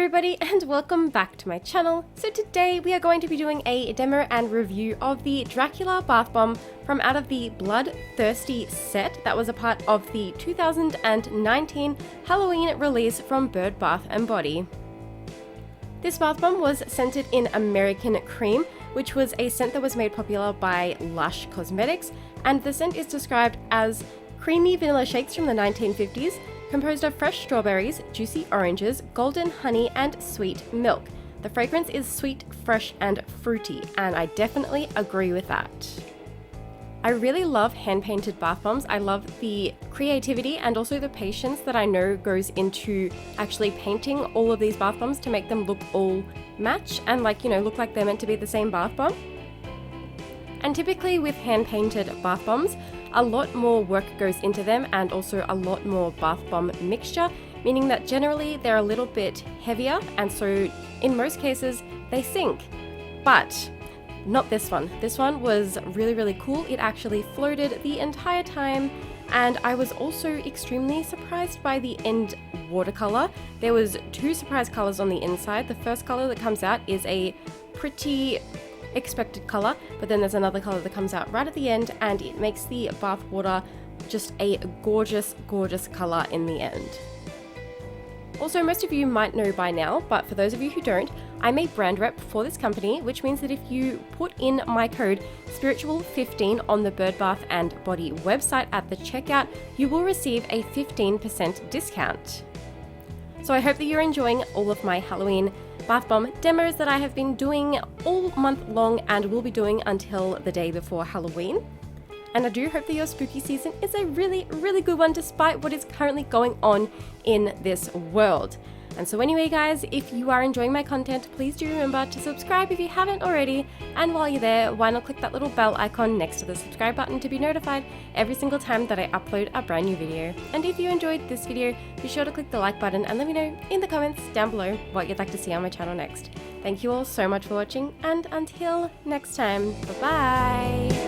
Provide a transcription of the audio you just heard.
everybody and welcome back to my channel. So today we are going to be doing a demo and review of the Dracula bath bomb from out of the Blood Thirsty set that was a part of the 2019 Halloween release from Bird Bath & Body. This bath bomb was scented in American Cream, which was a scent that was made popular by Lush Cosmetics, and the scent is described as creamy vanilla shakes from the 1950s, composed of fresh strawberries, juicy oranges, golden honey, and sweet milk. The fragrance is sweet, fresh, and fruity, and I definitely agree with that. I really love hand-painted bath bombs. I love the creativity and also the patience that I know goes into actually painting all of these bath bombs to make them look all match and look like they're meant to be the same bath bomb. And typically with hand-painted bath bombs, a lot more work goes into them and also a lot more bath bomb mixture, meaning that generally they're a little bit heavier and so in most cases they sink. But not this one. This one was really cool. It actually floated the entire time, and I was also extremely surprised by the end watercolor. There was two surprise colors on the inside. The first color that comes out is a pretty expected color, but then there's another color that comes out right at the end and it makes the bath water just a gorgeous color in the end. Also, most of you might know by now, but for those of you who don't, I'm a brand rep for this company, which means that if you put in my code spiritual15 on the Bird Bath & Body website at the checkout, you will receive a 15% discount. So I hope that you're enjoying all of my Halloween bath bomb demos that I have been doing all month long and will be doing until the day before Halloween. And I do hope that your spooky season is a really good one despite what is currently going on in this world. And so anyway guys, if you are enjoying my content, please do remember to subscribe if you haven't already, and while you're there, why not click that little bell icon next to the subscribe button to be notified every single time that I upload a brand new video. And if you enjoyed this video, be sure to click the like button and let me know in the comments down below what you'd like to see on my channel next. Thank you all so much for watching, and until next time, bye bye!